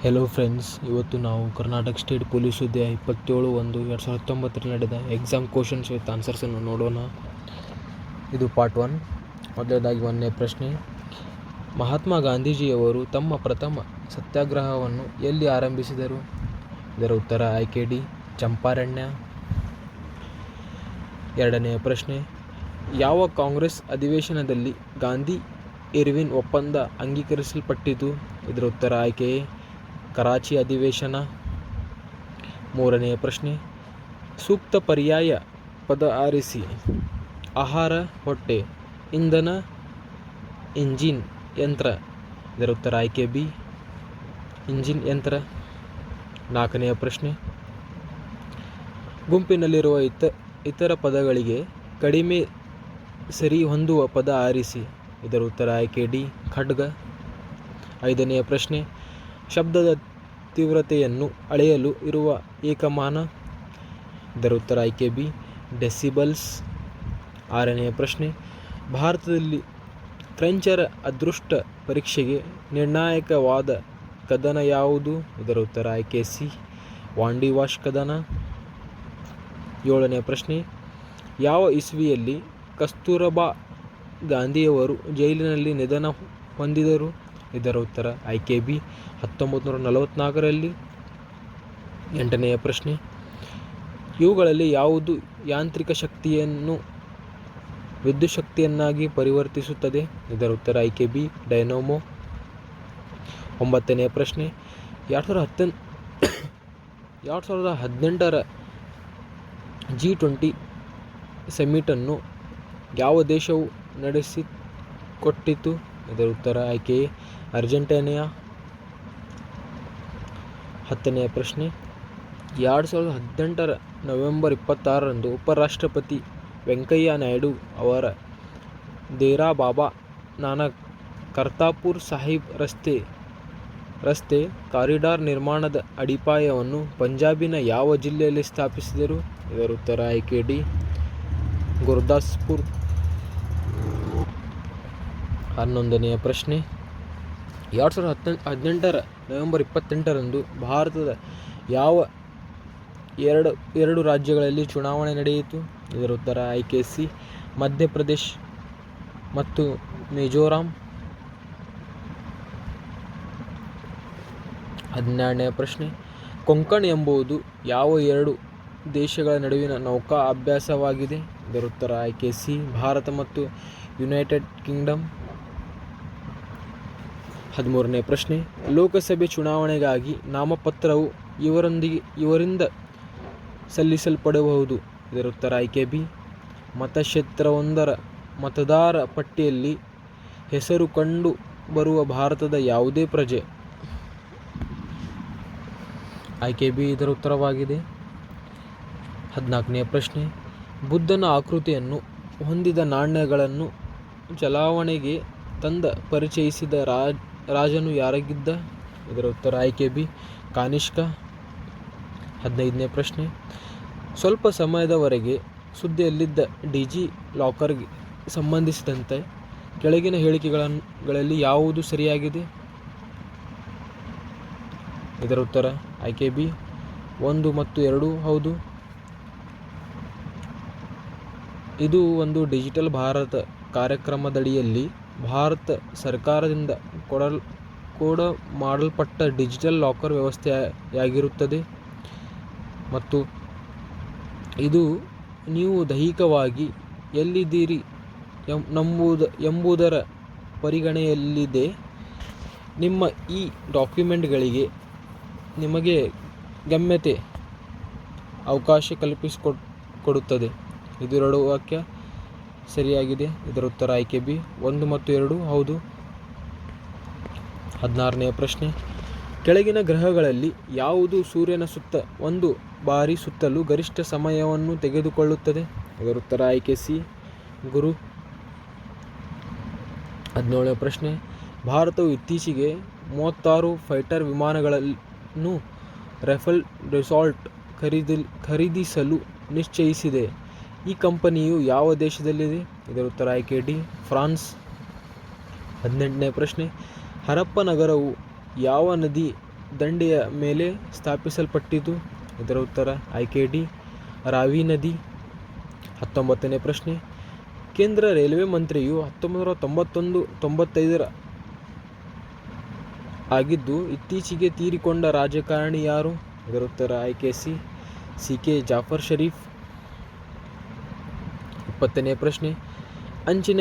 Hello friends, ಇವತ್ತು ನಾವು Karnataka state police ಹುದ್ದೆ 27/1/2019 ನಡೆದ ಎಕ್ಸಾಮ್ ಕ್ವಶನ್ಸ್ ವಿತ್ ಆನ್ಸರ್ಸನ್ನು ನೋಡೋಣ. ಇದು ಪಾರ್ಟ್ 1. ಮೊದಲದಾಗಿ 1ನೇ ಪ್ರಶ್ನೆ. ಮಹಾತ್ಮ ಗಾಂಧೀಜಿಯವರು ತಮ್ಮ ಪ್ರಥಮ ಸತ್ಯಾಗ್ರಹವನ್ನು ಎಲ್ಲಿ ಆರಂಭಿಸಿದರು? ಇದರ ಉತ್ತರ ಆಯ್ಕೆ ಡಿ, ಚಂಪಾರಣ್ಯ. 2ನೇ ಪ್ರಶ್ನೆ. ಯಾವ ಕಾಂಗ್ರೆಸ್ ಅಧಿವೇಶನದಲ್ಲಿ ಗಾಂಧಿ ಇರ್ವಿನ್ ಒಪ್ಪಂದ ಅಂಗೀಕರಿಸಲ್ಪಟ್ಟಿತು? ಇದರ ಉತ್ತರ ಆಯ್ಕೆ ಎ, ಕರಾಚಿ ಅಧಿವೇಶನ. 3ನೇ ಪ್ರಶ್ನೆ. ಸೂಕ್ತ ಪರ್ಯಾಯ ಪದ ಆರಿಸಿ. ಆಹಾರ, ಹೊಟ್ಟೆ; ಇಂಧನ, ಇಂಜಿನ್, ಯಂತ್ರ. ಇದರ ಉತ್ತರ ಆಯ್ಕೆ ಬಿ, ಇಂಜಿನ್ ಯಂತ್ರ. 4ನೇ ಪ್ರಶ್ನೆ. ಗುಂಪಿನಲ್ಲಿರುವ ಇತರ ಪದಗಳಿಗೆ ಕಡಿಮೆ ಸರಿ ಹೊಂದುವ ಪದ ಆರಿಸಿ. ಇದರ ಉತ್ತರ ಆಯ್ಕೆ ಡಿ, ಖಡ್ಗ. 5ನೇ ಪ್ರಶ್ನೆ. ಶಬ್ದದ ತೀವ್ರತೆಯನ್ನು ಅಳೆಯಲು ಇರುವ ಏಕಮಾನ. ಇದರ ಉತ್ತರ ಆಯ್ಕೆ ಬಿ, ಡೆಸಿಬಲ್ಸ್. 6ನೇ ಪ್ರಶ್ನೆ. ಭಾರತದಲ್ಲಿ ಫ್ರೆಂಚರ ಅದೃಷ್ಟ ಪರೀಕ್ಷೆಗೆ ನಿರ್ಣಾಯಕವಾದ ಕದನ ಯಾವುದು? ಇದರ ಉತ್ತರ ಆಯ್ಕೆ ಸಿ, ವಾಂಡಿವಾಶ್ ಕದನ. 7ನೇ ಪ್ರಶ್ನೆ. ಯಾವ ಇಸ್ವಿಯಲ್ಲಿ ಕಸ್ತೂರಬಾ ಗಾಂಧಿಯವರು ಜೈಲಿನಲ್ಲಿ ನಿಧನ ಹೊಂದಿದರು? ಇದರ ಉತ್ತರ ಆಯ್ಕೆ ಬಿ, 1944ರಲ್ಲಿ. 8ನೆಯ ಪ್ರಶ್ನೆ. ಇವುಗಳಲ್ಲಿ ಯಾವುದು ಯಾಂತ್ರಿಕ ಶಕ್ತಿಯನ್ನು ವಿದ್ಯುತ್ ಶಕ್ತಿಯನ್ನಾಗಿ ಪರಿವರ್ತಿಸುತ್ತದೆ? ಇದರ ಉತ್ತರ ಆಯ್ಕೆ ಬಿ, ಡೈನಮೋ. 9ನೇ ಪ್ರಶ್ನೆ. 2018ರ G20 ಸಮಿಟನ್ನು ಯಾವ ದೇಶವು ನಡೆಸಿಕೊಟ್ಟಿತು? ಇದರ ಉತ್ತರ ಆಯ್ಕೆ ಎ, ಅರ್ಜೆಂಟೀನಾ. 10ನೇ ಪ್ರಶ್ನೆ. 2018ರ ನವೆಂಬರ್ 26ರಂದು ಉಪರಾಷ್ಟ್ರಪತಿ ವೆಂಕಯ್ಯ ನಾಯ್ಡು ಅವರ ದೇರಾ ಬಾಬಾ ನಾನಕ್ ಕರ್ತಾಪುರ್ ಸಾಹಿಬ್ ರಸ್ತೆ ಕಾರಿಡಾರ್ ನಿರ್ಮಾಣದ ಅಡಿಪಾಯವನ್ನು ಪಂಜಾಬಿನ ಯಾವ ಜಿಲ್ಲೆಯಲ್ಲಿ ಸ್ಥಾಪಿಸಿದರು? ಇದರ ಉತ್ತರ ಆಯ್ಕೆ ಡಿ, ಗುರ್ದಾಸ್ಪುರ್. 11ನೆಯ ಪ್ರಶ್ನೆ. 2018ರ ನವೆಂಬರ್ 28ರಂದು ಭಾರತದ ಯಾವ ಎರಡು ರಾಜ್ಯಗಳಲ್ಲಿ ಚುನಾವಣೆ ನಡೆಯಿತು? ಇದರ ಉತ್ತರ ಆಯ್ಕೆ ಸಿ, ಮಧ್ಯಪ್ರದೇಶ್ ಮತ್ತು ಮಿಜೋರಾಂ. 12ನೇ ಪ್ರಶ್ನೆ. ಕೊಂಕಣ್ ಎಂಬುದು ಯಾವ ಎರಡು ದೇಶಗಳ ನಡುವಿನ ನೌಕಾ ಅಭ್ಯಾಸವಾಗಿದೆ? ಇದರ ಉತ್ತರ ಆಯ್ಕೆ ಸಿ, ಭಾರತ ಮತ್ತು ಯುನೈಟೆಡ್ ಕಿಂಗ್ಡಮ್. 13ನೇ ಪ್ರಶ್ನೆ. ಲೋಕಸಭೆ ಚುನಾವಣೆಗಾಗಿ ನಾಮಪತ್ರವು ಇವರಿಂದ ಸಲ್ಲಿಸಲ್ಪಡಬಹುದು? ಇದರ ಉತ್ತರ ಆಯ್ಕೆ ಬಿ, ಮತಕ್ಷೇತ್ರವೊಂದರ ಮತದಾರ ಪಟ್ಟಿಯಲ್ಲಿ ಹೆಸರು ಕಂಡು ಬರುವ ಭಾರತದ ಯಾವುದೇ ಪ್ರಜೆ. ಆಯ್ಕೆ ಬಿ ಇದರ ಉತ್ತರವಾಗಿದೆ. 14ನೇ ಪ್ರಶ್ನೆ. ಬುದ್ಧನ ಆಕೃತಿಯನ್ನು ಹೊಂದಿದ ನಾಣ್ಯಗಳನ್ನು ಚಲಾವಣೆಗೆ ತಂದ ಪರಿಚಯಿಸಿದ ರಾಜನು ಯಾರಾಗಿದ್ದ? ಇದರ ಉತ್ತರ ಆಯ್ಕೆ ಬಿ, ಕಾನಿಷ್ಕ. 15ನೇ ಪ್ರಶ್ನೆ. ಸ್ವಲ್ಪ ಸಮಯದವರೆಗೆ ಸುದ್ದಿಯಲ್ಲಿದ್ದ ಡಿಜಿ ಲಾಕರ್ಗೆ ಸಂಬಂಧಿಸಿದಂತೆ ಕೆಳಗಿನ ಹೇಳಿಕೆಗಳಲ್ಲಿ ಯಾವುದು ಸರಿಯಾಗಿದೆ? ಇದರ ಉತ್ತರ ಆಯ್ಕೆ ಬಿ, 1 ಮತ್ತು 2 ಹೌದು. ಇದು ಒಂದು ಡಿಜಿಟಲ್ ಭಾರತ ಕಾರ್ಯಕ್ರಮದಡಿಯಲ್ಲಿ ಭಾರತ ಸರ್ಕಾರದಿಂದ ಮಾಡಲ್ಪಟ್ಟ ಡಿಜಿಟಲ್ ಲಾಕರ್ ವ್ಯವಸ್ಥೆಯಾಗಿರುತ್ತದೆ ಮತ್ತು ಇದು ನೀವು ದೈಹಿಕವಾಗಿ ಎಲ್ಲಿದ್ದೀರಿ ಎಂಬುದರ ಪರಿಗಣನೆಯಲ್ಲಿದೆ. ನಿಮ್ಮ ಈ ಡಾಕ್ಯುಮೆಂಟ್ಗಳಿಗೆ ನಿಮಗೆ ಗಮ್ಯತೆ ಅವಕಾಶ ಕಲ್ಪಿಸಿಕೊಡುತ್ತದೆ. ಇದು 2 ವಾಕ್ಯ ಸರಿಯಾಗಿದೆ. ಇದರ ಉತ್ತರ ಆಯ್ಕೆ ಬಿ, 1 ಮತ್ತು 2 ಹೌದು. 16ನೇ ಪ್ರಶ್ನೆ. ಕೆಳಗಿನ ಗ್ರಹಗಳಲ್ಲಿ ಯಾವುದು ಸೂರ್ಯನ ಸುತ್ತ ಒಂದು ಬಾರಿ ಸುತ್ತಲು ಗರಿಷ್ಠ ಸಮಯವನ್ನು ತೆಗೆದುಕೊಳ್ಳುತ್ತದೆ? ಇದರ ಉತ್ತರ ಆಯ್ಕೆ ಸಿ, ಗುರು. 17ನೇ ಪ್ರಶ್ನೆ. ಭಾರತವು ಇತ್ತೀಚೆಗೆ 36 ಫೈಟರ್ ವಿಮಾನಗಳನ್ನು ರಫೇಲ್ ಡೆಸಾಲ್ಟ್ ಖರೀದಿಸಲು ನಿಶ್ಚಯಿಸಿದೆ. ಈ ಕಂಪನಿಯು ಯಾವ ದೇಶದಲ್ಲಿದೆ? ಇದರ ಉತ್ತರ ಆಯ್ಕೆ ಡಿ, ಫ್ರಾನ್ಸ್. 18ನೇ ಪ್ರಶ್ನೆ. ಹರಪ್ಪ ನಗರವು ಯಾವ ನದಿ ದಂಡೆಯ ಮೇಲೆ ಸ್ಥಾಪಿಸಲ್ಪಟ್ಟಿತು? ಇದರ ಉತ್ತರ ಆಯ್ಕೆ ಡಿ ರಾವಿ ನದಿ. 19ನೇ ಪ್ರಶ್ನೆ, ಕೇಂದ್ರ ರೈಲ್ವೆ ಮಂತ್ರಿಯು 1991-95 ಆಗಿದ್ದು ಇತ್ತೀಚೆಗೆ ತೀರಿಕೊಂಡ ರಾಜಕಾರಣಿ ಯಾರು? ಇದರ ಉತ್ತರ ಆಯ್ಕೆ ಸಿ ಕೆ ಜಾಫರ್ ಶರೀಫ್. 20ನೇ ಪ್ರಶ್ನೆ, ಅಂಚಿನ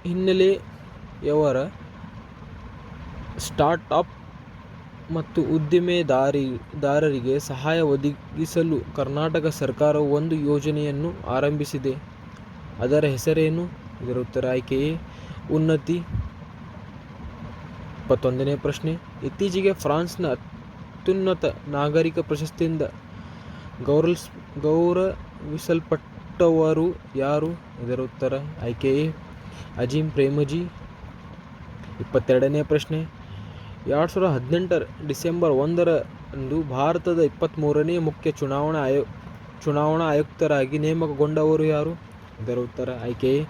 ಹಿನ್ನೆಲೆಯವರ ಸ್ಟಾರ್ಟ್ ಅಪ್ ಮತ್ತು ಉದ್ದಿಮೆದಾರರಿಗೆ ಸಹಾಯ ಒದಗಿಸಲು ಕರ್ನಾಟಕ ಸರ್ಕಾರವು ಒಂದು ಯೋಜನೆಯನ್ನು ಆರಂಭಿಸಿದೆ. ಅದರ ಹೆಸರೇನು? ಇದರ ಉತ್ತರ ಆಯ್ಕೆ ಎ ಉನ್ನತಿ. 21ನೇ ಪ್ರಶ್ನೆ, ಇತ್ತೀಚೆಗೆ ಫ್ರಾನ್ಸ್ನ ಅತ್ಯುನ್ನತ ನಾಗರಿಕ ಪ್ರಶಸ್ತಿಯಿಂದ ಗೌರವಿಸಲ್ಪಟ್ಟವರು ಯಾರು? ಇದರ ಉತ್ತರ ಆಯ್ಕೆ ಎ ಅಜೀಂ ಪ್ರೇಮಜಿ. 22ನೇ ಪ್ರಶ್ನೆ, 2018 ಡಿಸೆಂಬರ್ 1ರಂದು ಭಾರತದ 23ನೇ ಮುಖ್ಯ ಚುನಾವಣಾ ಆಯುಕ್ತರಾಗಿ ನೇಮಕಗೊಂಡವರು ಯಾರು? ಇದರ ಉತ್ತರ ಆಯ್ಕೆ ಎ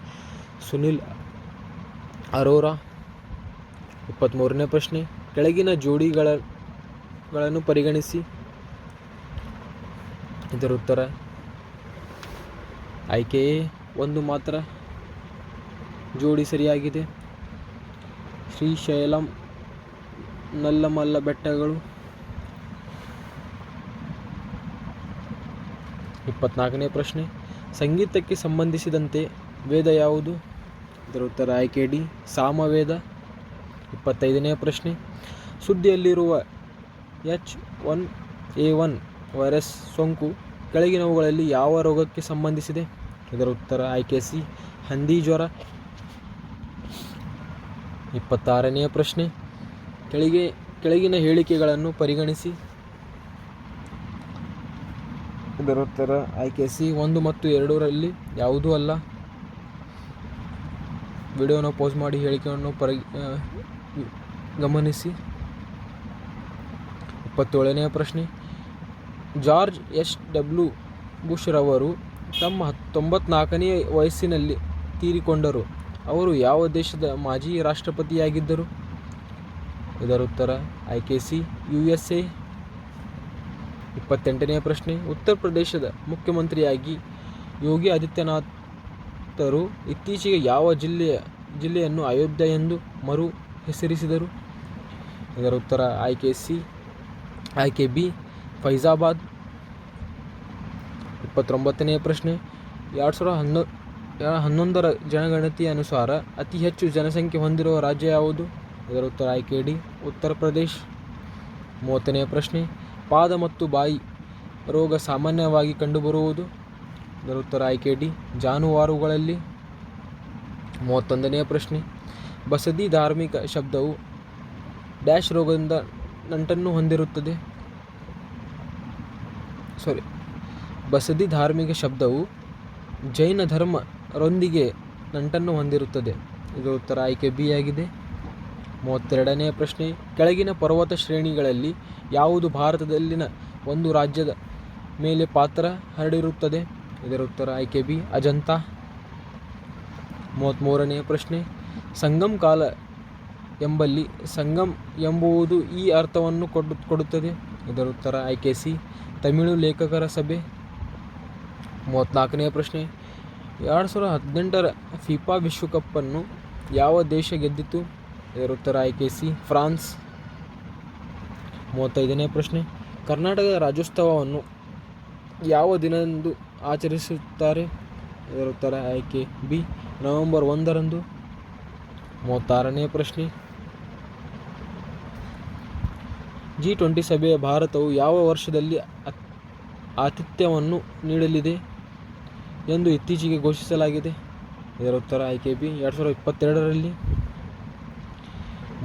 ಸುನಿಲ್ ಅರೋರಾ. 23ನೇ ಪ್ರಶ್ನೆ, ಕೆಳಗಿನ ಜೋಡಿಗಳನ್ನು ಪರಿಗಣಿಸಿ. ಇದರ ಉತ್ತರ ಆಯ್ಕೆ ಎ ಒಂದು ಮಾತ್ರ ಜೋಡಿ ಸರಿಯಾಗಿದೆ. ಶ್ರೀಶೈಲಂ ನಲ್ಲಮಲ್ಲ ಬೆಟ್ಟಗಳು. 24ನೇ ಪ್ರಶ್ನೆ, ಸಂಗೀತಕ್ಕೆ ಸಂಬಂಧಿಸಿದಂತೆ ವೇದ ಯಾವುದು? ಇದರ ಉತ್ತರ ಆಯ್ಕೆ ಡಿ ಸಾಮವೇದ. 25ನೇ ಪ್ರಶ್ನೆ, ಸುದ್ದಿಯಲ್ಲಿರುವ H1N1 ವೈರಸ್ ಸೋಂಕು ಕೆಳಗಿನವುಗಳಲ್ಲಿ ಯಾವ ರೋಗಕ್ಕೆ ಸಂಬಂಧಿಸಿದೆ? ಇದರ ಉತ್ತರ ಆಯ್ಕೆ ಸಿ ಹಂದಿ ಜ್ವರ. 26ನೇ ಪ್ರಶ್ನೆ, ಕೆಳಗಿನ ಹೇಳಿಕೆಗಳನ್ನು ಪರಿಗಣಿಸಿ. ಇದರ ಉತ್ತರ ಆಯ್ಕೆ ಸಿ 1 ಮತ್ತು 2ರಲ್ಲಿ ಯಾವುದೂ ಅಲ್ಲ. ವಿಡಿಯೋನ ಪೌಸ್ ಮಾಡಿ ಹೇಳಿಕೆಯನ್ನು ಗಮನಿಸಿ. 27ನೇ ಪ್ರಶ್ನೆ, ಜಾರ್ಜ್ ಎಚ್.ಡಬ್ಲ್ಯೂ. ಬುಷ್ ರವರು ತಮ್ಮ 94ನೇ ವಯಸ್ಸಿನಲ್ಲಿ ತೀರಿಕೊಂಡರು. ಅವರು ಯಾವ ದೇಶದ ಮಾಜಿ ರಾಷ್ಟ್ರಪತಿಯಾಗಿದ್ದರು? ಇದರ ಉತ್ತರ ಆಯ್ಕೆ ಸಿ USA. 28ನೇ ಪ್ರಶ್ನೆ, ಉತ್ತರ ಪ್ರದೇಶದ ಮುಖ್ಯಮಂತ್ರಿಯಾಗಿ ಯೋಗಿ ಆದಿತ್ಯನಾಥರು ಇತ್ತೀಚೆಗೆ ಯಾವ ಜಿಲ್ಲೆಯನ್ನು ಅಯೋಧ್ಯ ಎಂದು ಮರು ಹೆಸರಿಸಿದರು? ಇದರ ಉತ್ತರ ಆಯ್ಕೆ ಬಿ ಫೈಜಾಬಾದ್. 29ನೇ ಪ್ರಶ್ನೆ, 2011ರ ಜನಗಣತಿಯ ಅನುಸಾರ ಅತಿ ಹೆಚ್ಚು ಜನಸಂಖ್ಯೆ ಹೊಂದಿರುವ ರಾಜ್ಯ ಯಾವುದು? ಇದರ ಉತ್ತರ ಆಯ್ಕೆ ಡಿ ಉತ್ತರ ಪ್ರದೇಶ್. 30ನೇ ಪ್ರಶ್ನೆ, ಪಾದ ಮತ್ತು ಬಾಯಿ ರೋಗ ಸಾಮಾನ್ಯವಾಗಿ ಕಂಡುಬರುವುದು? ಇದರ ಉತ್ತರ ಆಯ್ಕೆ ಡಿ ಜಾನುವಾರುಗಳಲ್ಲಿ. 31ನೇ ಪ್ರಶ್ನೆ, ಬಸದಿ ಧಾರ್ಮಿಕ ಶಬ್ದವು ಡ್ಯಾಶ್ ರೋಗದಿಂದ ನಂಟನ್ನು ಹೊಂದಿರುತ್ತದೆ? ಬಸದಿ ಧಾರ್ಮಿಕ ಶಬ್ದವು ಜೈನ ಧರ್ಮ ರೊಂದಿಗೆ ನಂಟನ್ನು ಹೊಂದಿರುತ್ತದೆ. ಇದು ಉತ್ತರ ಆಯ್ಕೆ ಬಿ ಆಗಿದೆ. 32ನೇ ಪ್ರಶ್ನೆ, ಕೆಳಗಿನ ಪರ್ವತ ಶ್ರೇಣಿಗಳಲ್ಲಿ ಯಾವುದು ಭಾರತದಲ್ಲಿನ ಒಂದು ರಾಜ್ಯದ ಮೇಲೆ ಪಾತ್ರ ಹರಡಿರುತ್ತದೆ? ಇದರ ಉತ್ತರ ಆಯ್ಕೆ ಬಿ ಅಜಂತ. 33ನೇ ಪ್ರಶ್ನೆ, ಸಂಗಮ್ ಕಾಲ ಎಂಬಲ್ಲಿ ಸಂಗಮ್ ಎಂಬುವುದು ಈ ಅರ್ಥವನ್ನು ಕೊಡುತ್ತದೆ? ಇದರ ಉತ್ತರ ಆಯ್ಕೆ ಸಿ ತಮಿಳು ಲೇಖಕರ ಸಭೆ. 34ನೇ ಪ್ರಶ್ನೆ, 2018ರ ಫಿಫಾ ವಿಶ್ವಕಪ್ಪನ್ನು ಯಾವ ದೇಶ ಗೆದ್ದಿತು? ಇದರ ಉತ್ತರ ಆಯ್ಕೆ ಸಿ ಫ್ರಾನ್ಸ್. 35ನೇ ಪ್ರಶ್ನೆ, ಕರ್ನಾಟಕದ ರಾಜ್ಯೋತ್ಸವವನ್ನು ಯಾವ ದಿನದಂದು ಆಚರಿಸುತ್ತಾರೆ? ಇದರ ಉತ್ತರ ಆಯ್ಕೆ ಬಿ ನವೆಂಬರ್ 1ರಂದು. 36ನೇ ಪ್ರಶ್ನೆ, G20 ಸಭೆಯ ಭಾರತವು ಯಾವ ವರ್ಷದಲ್ಲಿ ಆತಿಥ್ಯವನ್ನು ನೀಡಲಿದೆ ಎಂದು ಇತ್ತೀಚೆಗೆ ಘೋಷಿಸಲಾಗಿದೆ? ಇದರ ಉತ್ತರ ಆಯ್ಕೆ ಬಿ 2022ರಲ್ಲಿ.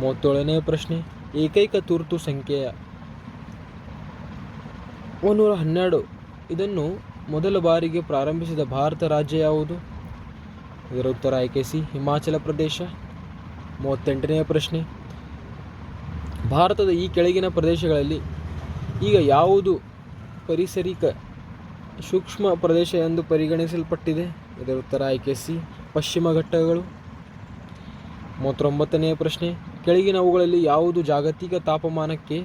37ನೇ ಪ್ರಶ್ನೆ, ಏಕೈಕ ತುರ್ತು ಸಂಖ್ಯೆಯ 112 ಇದನ್ನು ಮೊದಲ ಬಾರಿಗೆ ಪ್ರಾರಂಭಿಸಿದ ಭಾರತ ರಾಜ್ಯ ಯಾವುದು? ಇದರ ಉತ್ತರ ಆಯ್ಕೆ ಸಿ ಹಿಮಾಚಲ ಪ್ರದೇಶ. 38ನೇ ಪ್ರಶ್ನೆ, ಭಾರತದ ಈ ಕೆಳಗಿನ ಪ್ರದೇಶಗಳಲ್ಲಿ ಈಗ ಯಾವುದು ಪರಿಸರಿಕ ಸೂಕ್ಷ್ಮ ಪ್ರದೇಶ ಎಂದು ಪರಿಗಣಿಸಲ್ಪಟ್ಟಿದೆ? ಇದರ ಉತ್ತರ ಆಯ್ಕೆ ಸಿ ಪಶ್ಚಿಮ ಘಟ್ಟಗಳು. 39ನೇ ಪ್ರಶ್ನೆ, ಕೆಳಗಿನವುಗಳಲ್ಲಿ ಯಾವುದು ಜಾಗತಿಕ ತಾಪಮಾನಕ್ಕೆ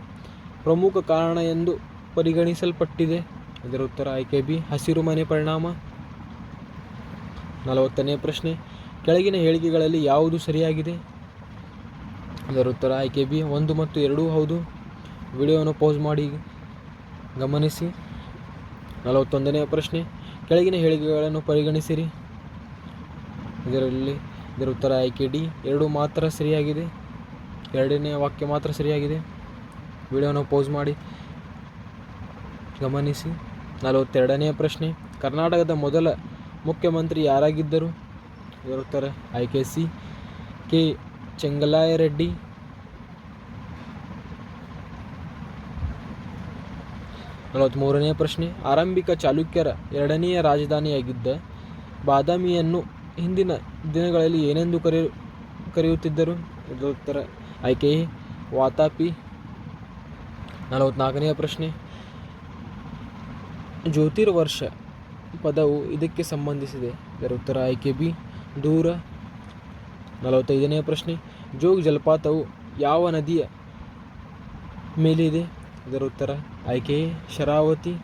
ಪ್ರಮುಖ ಕಾರಣ ಎಂದು ಪರಿಗಣಿಸಲ್ಪಟ್ಟಿದೆ? ಇದರ ಉತ್ತರ ಆಯ್ಕೆ ಬಿ ಹಸಿರುಮನೆ ಪರಿಣಾಮ. 40ನೇ ಪ್ರಶ್ನೆ, ಕೆಳಗಿನ ಹೇಳಿಕೆಗಳಲ್ಲಿ ಯಾವುದು ಸರಿಯಾಗಿದೆ? ಇದರ ಉತ್ತರ ಆಯ್ಕೆ ಬಿ 1 ಮತ್ತು 2 ಹೌದು. ವಿಡಿಯೋವನ್ನು ಪೌಸ್ ಮಾಡಿ ಗಮನಿಸಿ. 41ನೇ ಪ್ರಶ್ನೆ, ಕೆಳಗಿನ ಹೇಳಿಕೆಗಳನ್ನು ಪರಿಗಣಿಸಿರಿ. ಇದರ ಉತ್ತರ ಆಯ್ಕೆ ಡಿ 2 ಮಾತ್ರ ಸರಿಯಾಗಿದೆ. 2ನೇ ವಾಕ್ಯ ಮಾತ್ರ ಸರಿಯಾಗಿದೆ. ವಿಡಿಯೋವನ್ನು ಪೌಸ್ ಮಾಡಿ ಗಮನಿಸಿ. 42ನೇ ಪ್ರಶ್ನೆ, ಕರ್ನಾಟಕದ ಮೊದಲ ಮುಖ್ಯಮಂತ್ರಿ ಯಾರಾಗಿದ್ದರು? ಇದರ ಉತ್ತರ ಆಯ್ಕೆ ಸಿ ಕೆ ಚೆಂಗಲಾಯರೆಡ್ಡಿ. 43ನೇ ಪ್ರಶ್ನೆ, ಆರಂಭಿಕ ಚಾಲುಕ್ಯರ 2ನೆಯ ರಾಜಧಾನಿಯಾಗಿದ್ದ ಬಾದಾಮಿಯನ್ನು ಹಿಂದಿನ ದಿನಗಳಲ್ಲಿ ಏನೆಂದು ಕರೆಯುತ್ತಿದ್ದರು? ಇದರ ಉತ್ತರ ಆಯ್ಕೆ ಎ ವಾತಾಪಿ. 44ನೇ ಪ್ರಶ್ನೆ, ಜ್ಯೋತಿರ್ವರ್ಷ ಪದವು ಇದಕ್ಕೆ ಸಂಬಂಧಿಸಿದೆ. ಇದರ ಉತ್ತರ ಆಯ್ಕೆ ಬಿ ದೂರ. 45ನೇ ಪ್ರಶ್ನೆ, ಜೋಗ್ ಜಲಪಾತವು ಯಾವ ನದಿಯ ಮೇಲಿದೆ? ಇದರ ಉತ್ತರ ಆಯ್ಕೆ ಎ ಶರಾವತಿ.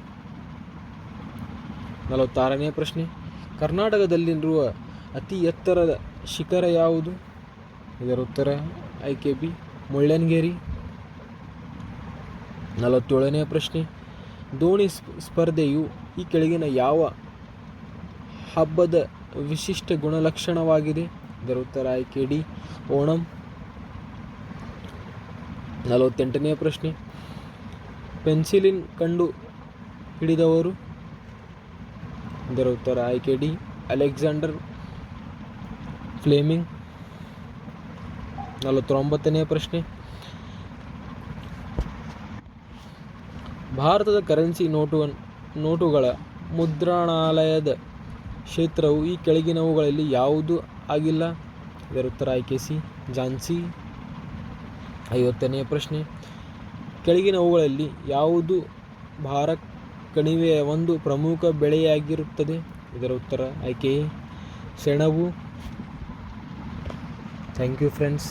46ನೇ ಪ್ರಶ್ನೆ, ಕರ್ನಾಟಕದಲ್ಲಿರುವ ಅತಿ ಎತ್ತರದ ಶಿಖರ ಯಾವುದು? ಇದರ ಉತ್ತರ ಆಯ್ಕೆ ಬಿ ಮುಳ್ಳಯ್ಯನಗಿರಿ. 47ನೇ ಪ್ರಶ್ನೆ, ದೋಣಿ ಸ್ಪರ್ಧೆಯು ಈ ಕೆಳಗಿನ ಯಾವ ಹಬ್ಬದ ವಿಶಿಷ್ಟ ಗುಣಲಕ್ಷಣವಾಗಿದೆ? ಇದರ ಉತ್ತರ ಆಯ್ಕೆ ಡಿ ಓಣಂ. 48ನೇ ಪ್ರಶ್ನೆ, ಪೆನ್ಸಿಲಿನ್ ಕಂಡು ಹಿಡಿದವರು? ಇದರ ಉತ್ತರ ಆಯ್ಕೆ ಡಿ ಅಲೆಕ್ಸಾಂಡರ್ ಫ್ಲೆಮಿಂಗ್. 49ನೇ ಪ್ರಶ್ನೆ, ಭಾರತದ ಕರೆನ್ಸಿ ನೋಟುಗಳ ಮುದ್ರಣಾಲಯದ ಕ್ಷೇತ್ರವು ಈ ಕೆಳಗಿನವುಗಳಲ್ಲಿ ಯಾವುದು ಆಗಿಲ್ಲ? ಇದರ ಉತ್ತರ ಆಯ್ಕೆ ಸಿ ಝಾನ್ಸಿ. 50ನೇ ಪ್ರಶ್ನೆ, ಕೆಳಗಿನವುಗಳಲ್ಲಿ ಯಾವುದು ಭಾರತ್ ಕಣಿವೆಯ ಒಂದು ಪ್ರಮುಖ ಬೆಳೆಯಾಗಿರುತ್ತದೆ? ಇದರ ಉತ್ತರ ಆಯ್ಕೆ ಎ ಸೆಣಬು. Thank you friends.